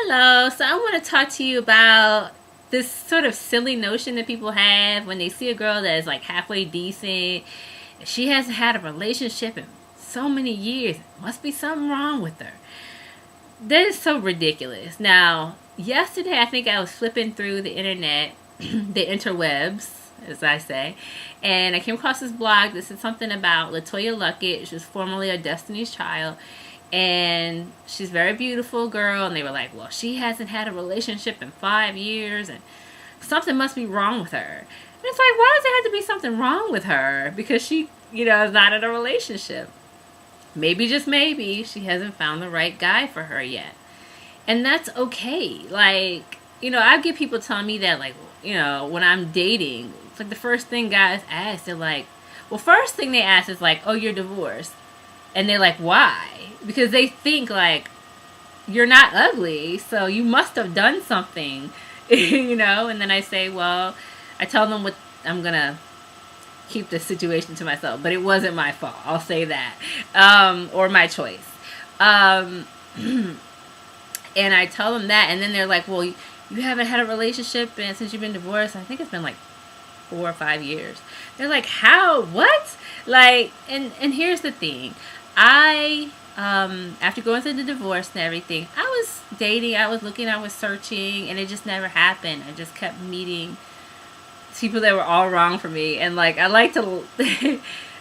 Hello. So I want to talk to you about this sort of silly notion that people have when they see a girl that is like halfway decent. She hasn't had a relationship in so many years. Must be something wrong with her. That is so ridiculous. Now, yesterday I think I was flipping through the internet, the interwebs, as I say, and I came across this blog that said something about Latoya Luckett. She was formerly a Destiny's Child, and she's a very beautiful girl. And they were like, well, she hasn't had a relationship in 5 years, and something must be wrong with her. And it's like, why does there have to be something wrong with her? Because she, is not in a relationship. Maybe, just maybe, she hasn't found the right guy for her yet. And that's okay. Like, I get people telling me that, like, when I'm dating, it's like the first thing guys ask, they're like, well, first thing they ask is like, oh, you're divorced. And they're like, why? Because they think, like, you're not ugly, so you must have done something, And then I say, well, I tell them what I'm going to keep the situation to myself, but it wasn't my fault. I'll say that, or my choice. And I tell them that, and then they're like, well, you haven't had a relationship and since you've been divorced. I think it's been like 4 or 5 years. They're like, how? What? Like, and here's the thing. After going through the divorce and everything, I was dating, I was looking, I was searching, and it just never happened. I just kept meeting people that were all wrong for me. And like, I like to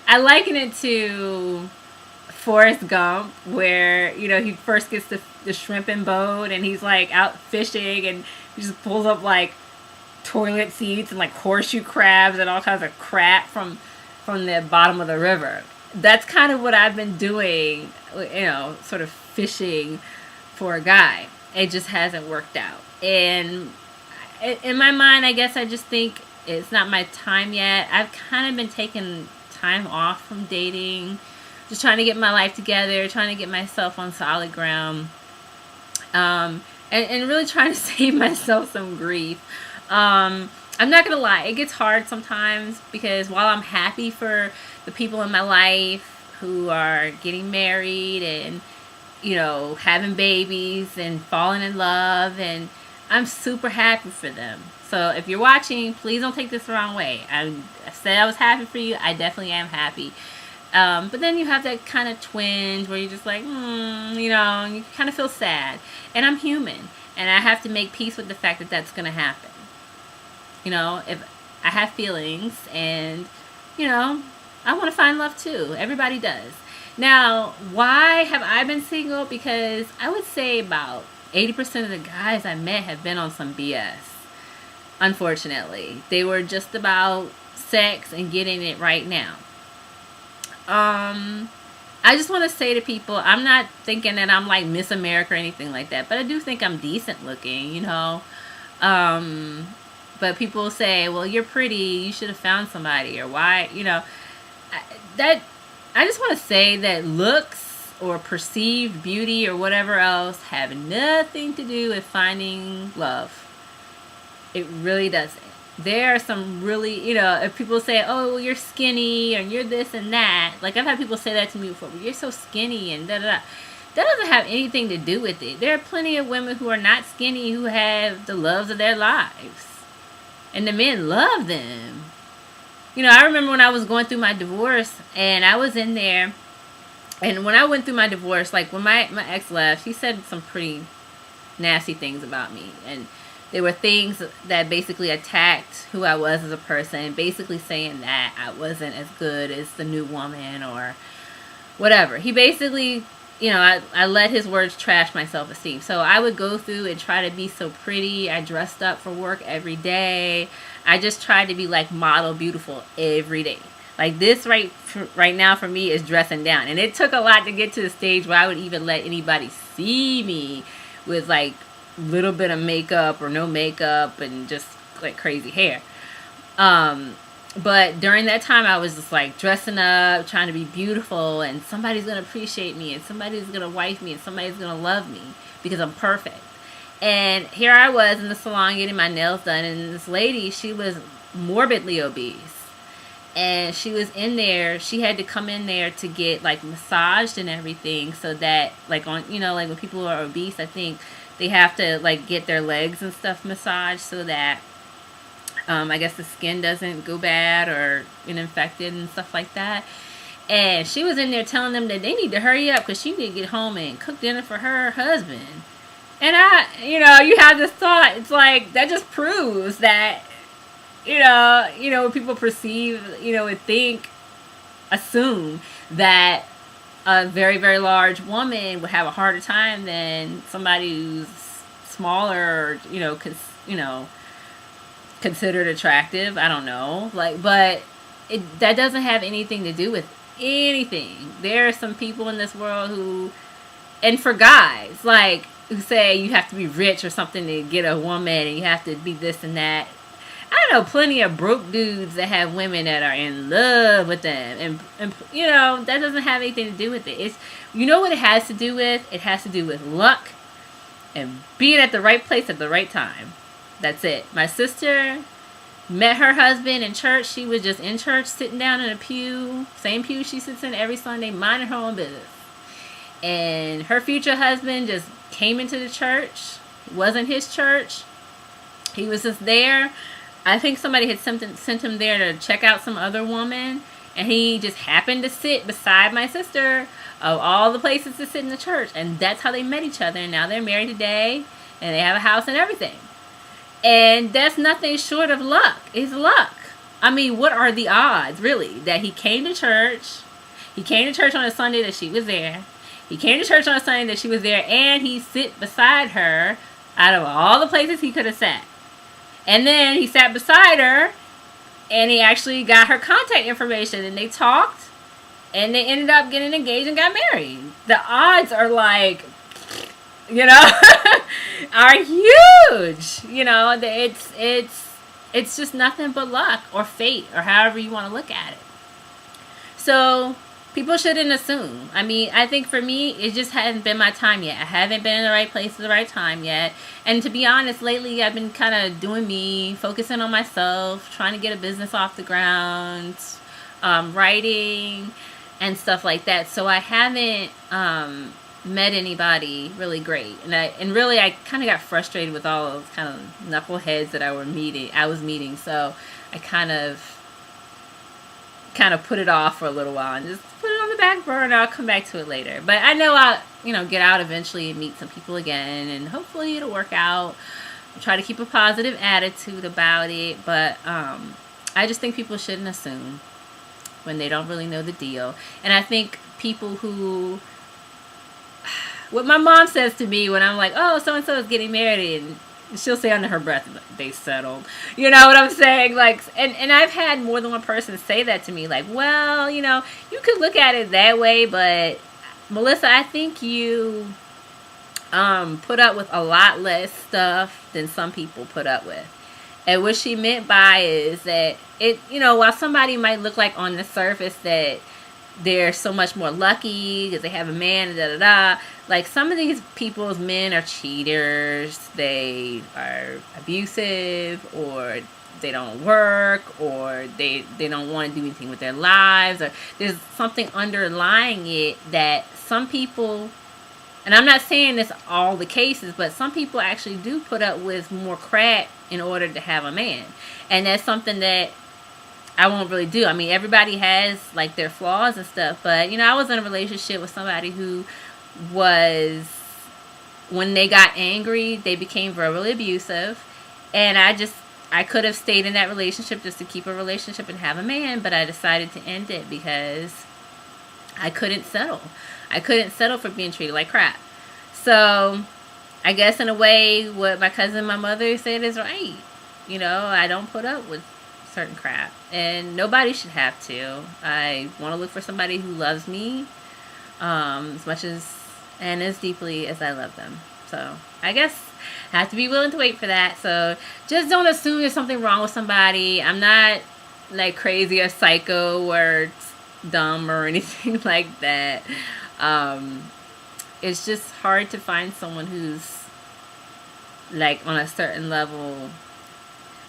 I liken it to Forrest Gump, where he first gets the shrimping boat and he's like out fishing, and he just pulls up like toilet seats and like horseshoe crabs and all kinds of crap from the bottom of the river. That's kind of what I've been doing, sort of fishing for a guy. It just hasn't worked out. And in my mind, I guess I just think it's not my time yet. I've kind of been taking time off from dating, just trying to get my life together, trying to get myself on solid ground, and really trying to save myself some grief. I'm not gonna lie, it gets hard sometimes, because while I'm happy for the people in my life who are getting married and having babies and falling in love, and I'm super happy for them. So if you're watching, please don't take this the wrong way. I said I was happy for you. I definitely am happy. But then you have that kind of twinge where you're just like, and you kind of feel sad. And I'm human, and I have to make peace with the fact that that's going to happen. If I have feelings, and, I want to find love too. Everybody does. Now, why have I been single? Because I would say about 80% of the guys I met have been on some BS. Unfortunately, they were just about sex and getting it right now. I just want to say to people, I'm not thinking that I'm like Miss America or anything like that, but I do think I'm decent looking, But people say, well, you're pretty, you should have found somebody, or why, I just want to say that looks or perceived beauty or whatever else have nothing to do with finding love. It really doesn't. There are some really, if people say, oh, well, you're skinny, or you're this and that. Like, I've had people say that to me before, but you're so skinny and da-da-da. That doesn't have anything to do with it. There are plenty of women who are not skinny who have the loves of their lives. And the men love them. I remember when I was going through my divorce, and I was in there, and when I went through my divorce, like when my ex left, he said some pretty nasty things about me. And there were things that basically attacked who I was as a person, basically saying that I wasn't as good as the new woman or whatever. He basically, I let his words trash my self-esteem. So I would go through and try to be so pretty. I dressed up for work every day. I just tried to be like model beautiful every day. Like this right now for me is dressing down. And it took a lot to get to the stage where I would even let anybody see me with like little bit of makeup or no makeup and just like crazy hair. But during that time, I was just like dressing up, trying to be beautiful, and somebody's going to appreciate me, and somebody's going to wife me, and somebody's going to love me because I'm perfect. And here I was in the salon getting my nails done, and this lady, she was morbidly obese. And she was in there, she had to come in there to get like massaged and everything, so that like on, like when people are obese, I think they have to like get their legs and stuff massaged so that I guess the skin doesn't go bad or get infected and stuff like that. And she was in there telling them that they need to hurry up because she need to get home and cook dinner for her husband. And you have this thought. It's like that just proves that, people perceive, would think, assume that a very, very large woman would have a harder time than somebody who's smaller, or, considered attractive. I don't know. But that doesn't have anything to do with anything. There are some people in this world who, and for guys, who say you have to be rich or something to get a woman and you have to be this and that. I know plenty of broke dudes that have women that are in love with them. And that doesn't have anything to do with it. It's, what it has to do with? It has to do with luck and being at the right place at the right time. That's it. My sister met her husband in church. She was just in church, sitting down in a pew, same pew she sits in every Sunday, minding her own business. And her future husband just came into the church. It wasn't his church. He was just there. I think somebody had sent him there to check out some other woman. And he just happened to sit beside my sister of all the places to sit in the church. And that's how they met each other. And now they're married today. And they have a house and everything. And that's nothing short of luck. It's luck. I mean, what are the odds, really, that he came to church? He came to church on a Sunday that she was there. He came to church on a Sunday that she was there, and he sit beside her out of all the places he could have sat. And then he sat beside her, and he actually got her contact information, and they talked, and they ended up getting engaged and got married. The odds are are huge. It's just nothing but luck or fate or however you want to look at it. So people shouldn't assume. I mean, I think for me, it just hasn't been my time yet. I haven't been in the right place at the right time yet. And to be honest, lately I've been kind of doing me, focusing on myself, trying to get a business off the ground, writing and stuff like that. So I haven't met anybody really great. And really I kind of got frustrated with all those kind of knuckleheads that I was meeting. So I kind of put it off for a little while and just put it on the back burner. I'll come back to it later. But I know I'll, get out eventually and meet some people again, and hopefully it'll work out. I'll try to keep a positive attitude about it, but I just think people shouldn't assume when they don't really know the deal. And I think people who, what my mom says to me when I'm like, oh, so-and-so is getting married, and she'll say under her breath, they settled. You know what I'm saying? And I've had more than one person say that to me. Well, you could look at it that way, but Melissa, I think you put up with a lot less stuff than some people put up with. And what she meant by is that while somebody might look like on the surface that they're so much more lucky because they have a man, some of these people's men are cheaters, they are abusive, or they don't work, or they don't want to do anything with their lives, or there's something underlying it that some people, and I'm not saying this all the cases, but some people actually do put up with more crap in order to have a man. And that's something that I won't really do. I mean, everybody has their flaws and stuff, but I was in a relationship with somebody who was, when they got angry, they became verbally abusive, and I could have stayed in that relationship just to keep a relationship and have a man, but I decided to end it because I couldn't settle. I couldn't settle for being treated like crap. So I guess in a way, what my cousin and my mother said is right. I don't put up with certain crap, and nobody should have to. I want to look for somebody who loves me as much as and as deeply as I love them. So I guess I have to be willing to wait for that. So just don't assume there's something wrong with somebody. I'm not crazy or psycho or dumb or anything like that. It's just hard to find someone who's on a certain level.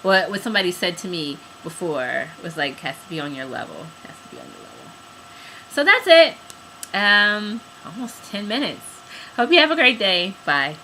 What somebody said to me before was has to be on your level. Has to be on your level. So that's it. Almost 10 minutes. Hope you have a great day. Bye.